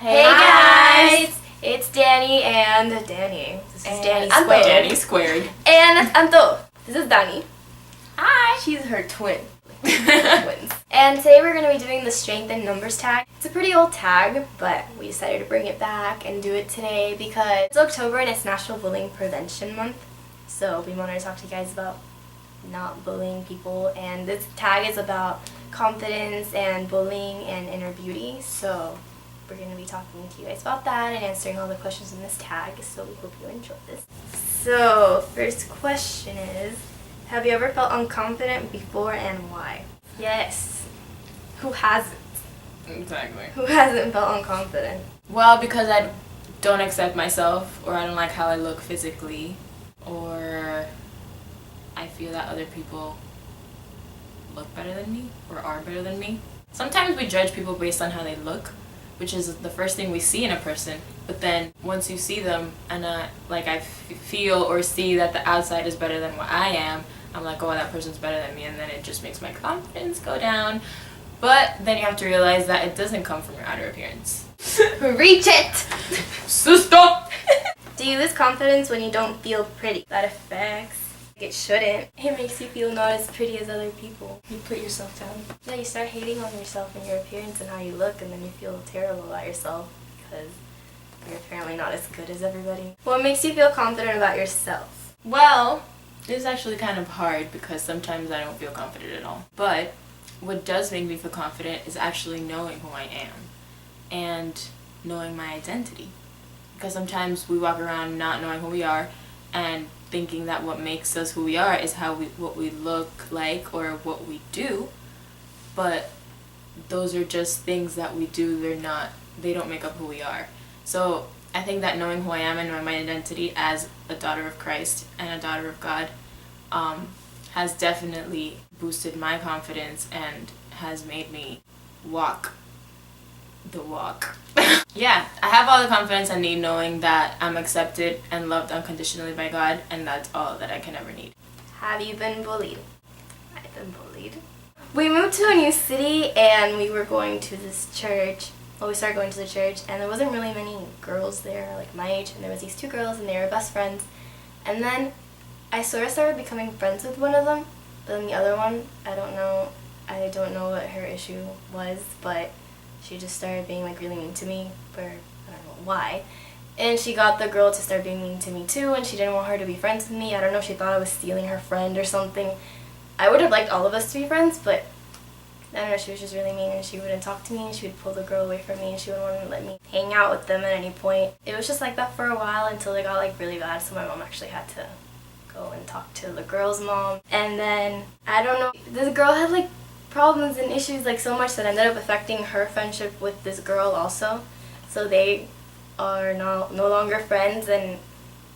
Hey guys! It's Dani and Dani. This is Dani Squared. Dani Squared. And Anto. This is Dani. Hi! She's her twin. Twins. And today we're going to be doing the strength in numbers tag. It's a pretty old tag, but we decided to bring it back and do it today because it's October and it's National Bullying Prevention Month. So we wanted to talk to you guys about not bullying people, and this tag is about confidence and bullying and inner beauty. So we're going to be talking to you guys about that and answering all the questions in this tag, so we hope you enjoy this. So first question is, have you ever felt unconfident before and why? Yes. Who hasn't? Exactly. Who hasn't felt unconfident? Well, because I don't accept myself, or I don't like how I look physically, or I feel that other people look better than me or are better than me. Sometimes we judge people based on how they look, which is the first thing we see in a person. But then once you see them and I feel or see that the outside is better than what I am, I'm like, oh, that person's better than me, and then it just makes my confidence go down. But then you have to realize that it doesn't come from your outer appearance. Reach it! Sister! Do you lose confidence when you don't feel pretty? That affects. It shouldn't. It makes you feel not as pretty as other people. You put yourself down. Yeah, you start hating on yourself and your appearance and how you look, and then you feel terrible about yourself because you're apparently not as good as everybody. What makes you feel confident about yourself? Well, it's actually kind of hard because sometimes I don't feel confident at all. But what does make me feel confident is actually knowing who I am and knowing my identity. Because sometimes we walk around not knowing who we are and thinking that what makes us who we are is what we look like or what we do. But those are just things that we do. They don't make up who we are. So I think that knowing who I am and knowing my identity as a daughter of Christ and a daughter of God has definitely boosted my confidence and has made me walk the walk. Yeah, I have all the confidence I need knowing that I'm accepted and loved unconditionally by God, and that's all that I can ever need. Have you been bullied? I've been bullied. We moved to a new city and we were going to this church. Well, we started going to the church and there wasn't really many girls there like my age, and there was these two girls and they were best friends. And then I sort of started becoming friends with one of them, but then the other one, I don't know what her issue was, but she just started being like really mean to me for I don't know why. And she got the girl to start being mean to me too, and she didn't want her to be friends with me. I don't know, she thought I was stealing her friend or something. I would have liked all of us to be friends, but I don't know, she was just really mean and she wouldn't talk to me and she would pull the girl away from me and she wouldn't want to let me hang out with them at any point. It was just like that for a while until it got like really bad, so my mom actually had to go and talk to the girl's mom. And then, I don't know, this girl had like problems and issues like so much that ended up affecting her friendship with this girl also. So they are no longer friends, and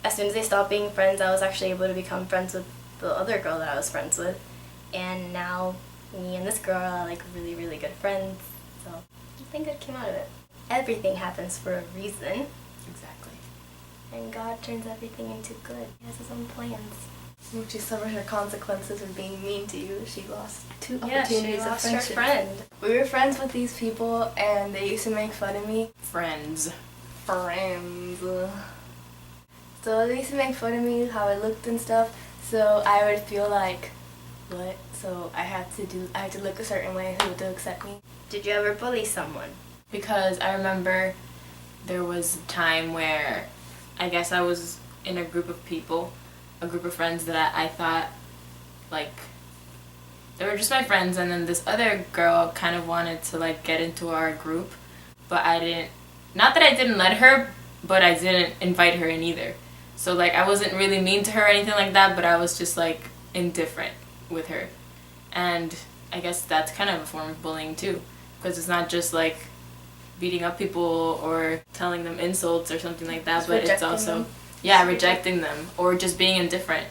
as soon as they stopped being friends, I was actually able to become friends with the other girl that I was friends with. And now me and this girl are like really, really good friends. So I think good came out of it. Everything happens for a reason. Exactly. And God turns everything into good. He has his own plans. When she suffered her consequences of being mean to you, she lost two Yeah, opportunities she of lost her friendship. friend. We were friends with these people, and they used to make fun of me. Friends. So they used to make fun of me, how I looked and stuff. So I would feel like, what? So I had to look a certain way to accept me. Did you ever bully someone? Because I remember there was a time where I guess I was in a group of people, a group of friends that I thought, like, they were just my friends, and then this other girl kind of wanted to, like, get into our group, but I didn't, not that I didn't let her, but I didn't invite her in either. So, like, I wasn't really mean to her or anything like that, but I was just, like, indifferent with her. And I guess that's kind of a form of bullying, too, because it's not just, like, beating up people or telling them insults or something like that, but it's also... Yeah, rejecting them or just being indifferent.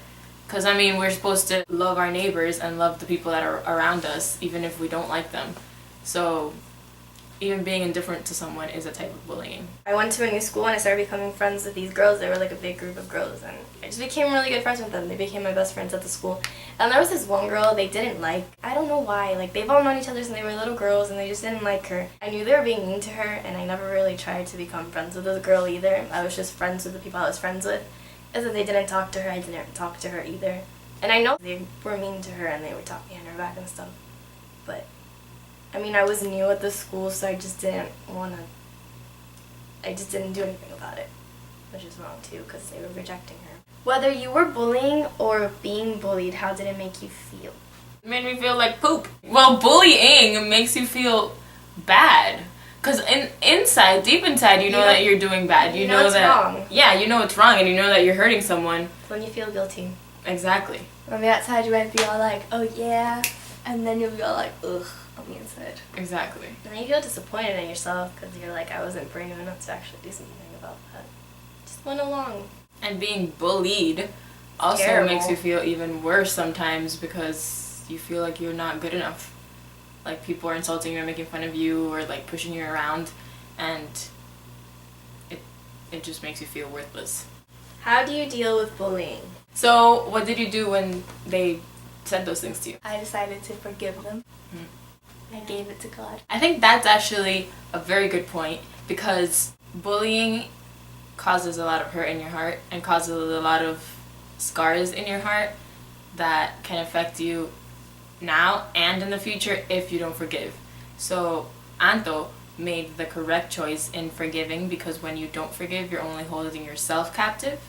Because, I mean, we're supposed to love our neighbors and love the people that are around us, even if we don't like them. So, even being indifferent to someone is a type of bullying. I went to a new school and I started becoming friends with these girls. They were like a big group of girls, and I just became really good friends with them. They became my best friends at the school. And there was this one girl they didn't like. I don't know why. Like, they've all known each other since they were little girls, and they just didn't like her. I knew they were being mean to her, and I never really tried to become friends with this girl either. I was just friends with the people I was friends with. As if they didn't talk to her, I didn't talk to her either. And I know they were mean to her and they were talking behind her back and stuff. But I mean, I was new at the school, so I just didn't do anything about it, which is wrong too, because they were rejecting her. Whether you were bullying or being bullied, how did it make you feel? It made me feel like poop. Well, bullying makes you feel bad. Because inside, deep inside, you know that you're doing bad. You know it's that, wrong. Yeah, you know it's wrong, and you know that you're hurting someone. When you feel guilty. Exactly. On the outside, you might be all like, oh yeah, and then you'll be all like, ugh, on the inside. Exactly. And then you feel disappointed in yourself because you're like, I wasn't brave enough to actually do something about that. Just went along. And being bullied also Terrible. makes you feel even worse sometimes because you feel like you're not good enough. Like, people are insulting you or making fun of you or like pushing you around, and it just makes you feel worthless. How do you deal with bullying? So, what did you do when they said those things to you? I decided to forgive them. I gave it to God. I think that's actually a very good point, because bullying causes a lot of hurt in your heart and causes a lot of scars in your heart that can affect you now and in the future if you don't forgive. So Anto made the correct choice in forgiving, because when you don't forgive, you're only holding yourself captive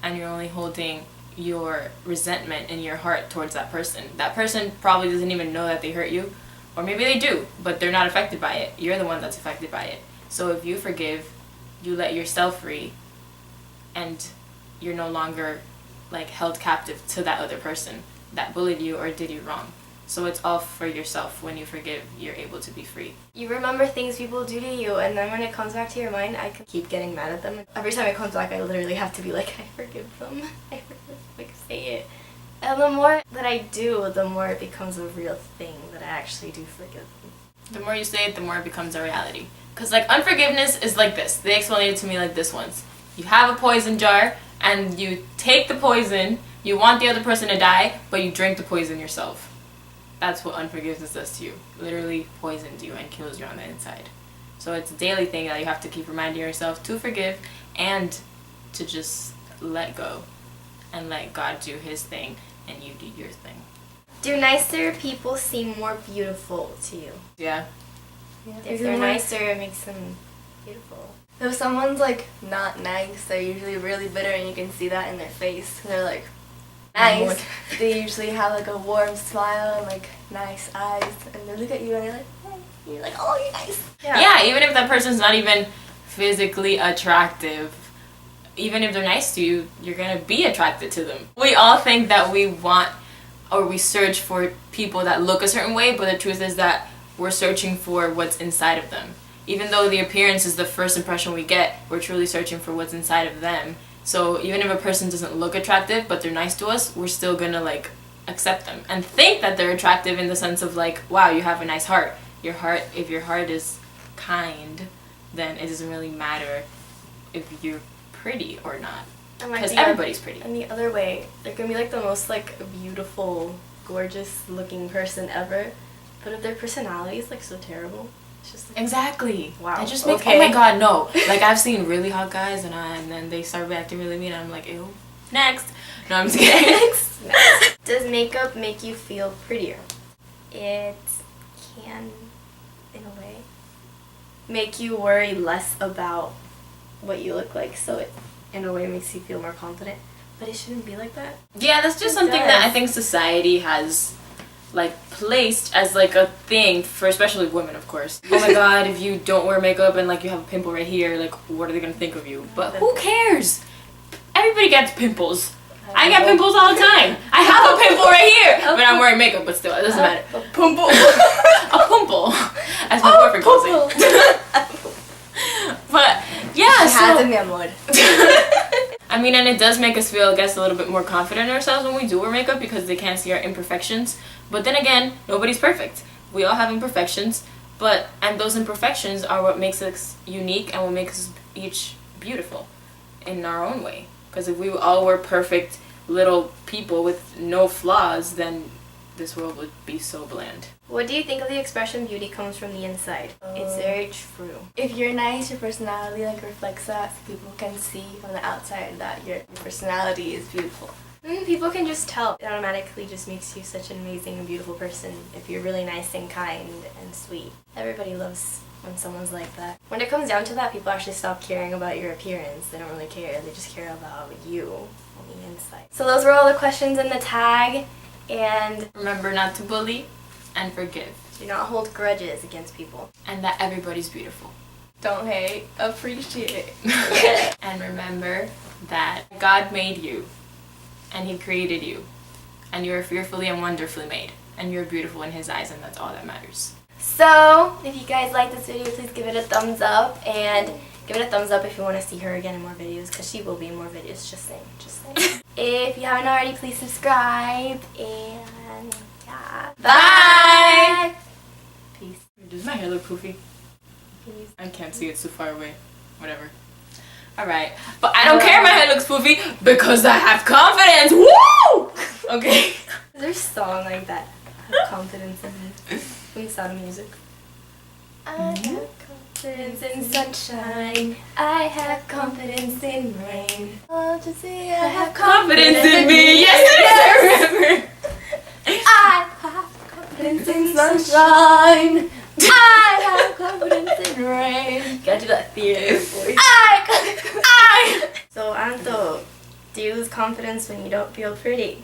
and you're only holding your resentment in your heart towards that person. That person probably doesn't even know that they hurt you, or maybe they do, but they're not affected by it. You're the one that's affected by it. So if you forgive, you let yourself free, and you're no longer like held captive to that other person that bullied you or did you wrong. So it's all for yourself. When you forgive, you're able to be free. You remember things people do to you, and then when it comes back to your mind, I can keep getting mad at them. Every time it comes back, I literally have to be like, I forgive them. I forgive, like, say it. And the more that I do, the more it becomes a real thing that I actually do forgive them. The more you say it, the more it becomes a reality. Because like, unforgiveness is like this. They explained it to me like this once. You have a poison jar, and you take the poison, you want the other person to die, but you drink the poison yourself. That's what unforgiveness does to you. Literally poisons you and kills you on the inside. So it's a daily thing that you have to keep reminding yourself to forgive and to just let go and let God do His thing and you do your thing. Do nicer people seem more beautiful to you? Yeah. If they're nicer, it makes them beautiful. If someone's like not nice, they're usually really bitter, and you can see that in their face. They're like nice. They usually have like a warm smile and like nice eyes, and they look at you and they're like, hey. And you're like, oh, you're nice. Yeah, even if that person's not even physically attractive, even if they're nice to you, you're gonna be attracted to them. We all think that we want or we search for people that look a certain way, but the truth is that we're searching for what's inside of them. Even though the appearance is the first impression we get, we're truly searching for what's inside of them. So even if a person doesn't look attractive, but they're nice to us, we're still gonna like accept them and think that they're attractive in the sense of like, wow, you have a nice heart. If your heart is kind, then it doesn't really matter if you're pretty or not. Because everybody's pretty. And the other way, they're gonna be like the most like beautiful, gorgeous looking person ever, but if their personality is like so terrible, it's just like, exactly. Wow. It just makes, Okay. oh my god, no. Like, I've seen really hot guys and then they start acting really mean and I'm like, ew. Next. No, I'm just kidding. Next. Does makeup make you feel prettier? It can, in a way, make you worry less about what you look like, so it, in a way, makes you feel more confident. But it shouldn't be like that. Yeah, that's just It something that I does. think society has like placed as like a thing for especially women, of course. Oh my god, if you don't wear makeup and like you have a pimple right here, like what are they gonna think of you? But who cares? Everybody gets pimples. I get pimples all the time. I have a pimple right here, but I'm wearing makeup. But still, it doesn't matter. A pimple. A pimple, as my boyfriend calls it. But yeah, so mi amor. I mean, and it does make us feel, I guess, a little bit more confident in ourselves when we do wear makeup because they can't see our imperfections. But then again, nobody's perfect. We all have imperfections, And those imperfections are what makes us unique and what makes us each beautiful in our own way. Because if we all were perfect little people with no flaws, then this world would be so bland. What do you think of the expression beauty comes from the inside? It's very true. If you're nice, your personality like reflects that, so people can see from the outside that your personality is beautiful. People can just tell. It automatically just makes you such an amazing and beautiful person if you're really nice and kind and sweet. Everybody loves when someone's like that. When it comes down to that, people actually stop caring about your appearance. They don't really care. They just care about you on the inside. So those were all the questions in the tag. And remember not to bully and forgive. Do not hold grudges against people. And that everybody's beautiful. Don't hate, appreciate. Yeah. And remember that God made you. And He created you. And you are fearfully and wonderfully made. And you're beautiful in His eyes, and that's all that matters. So, if you guys like this video, please give it a thumbs up. And give it a thumbs up if you want to see her again in more videos, because she will be in more videos, just saying, just saying. If you haven't already, please subscribe. And, yeah. Bye! Peace. Does my hair look poofy? Peace. I can't see, it's too far away. Whatever. Alright. But I don't care my hair looks poofy because I have confidence! Woo! Okay. Is there a song like that? Have confidence in me. Can we sound of music? I have confidence in sunshine. I have confidence in rain. Oh, to see I Have confidence in me! Yes, I remember! I have confidence in sunshine. I have confidence in rain. Gotta do that theater voice. So, Anto, do you lose confidence when you don't feel pretty?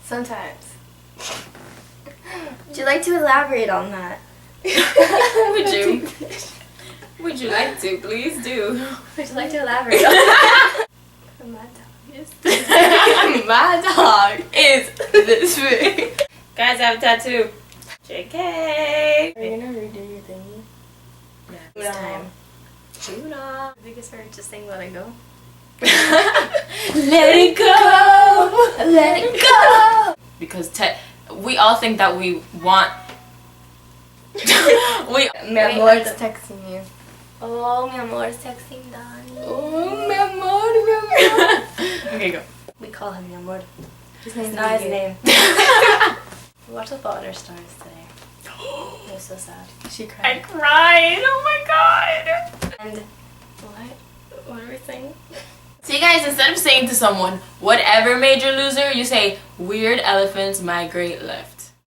Sometimes. Would you like to elaborate on that? Would you? Would you like to? Please do. Would you like to elaborate on that? My dog is My dog is this big. Guys, I have a tattoo. JK. Are you gonna redo your thingy? It's time. Tuna. I think it's hard to sing Let It Go. Let it go. Let it go. Because we all think that we want. Mi amor's texting you. Oh, mi amor is texting Dani. Oh, mi amor, mi amor. Okay, go. We call him mi amor. His It's name's not his Miguel. name. We watched the Fault in Our Stars today. It was so sad. She I cried. cried. Oh my god. And what are we saying? So you guys, instead of saying to someone, whatever made you loser, you say, weird elephants migrate left.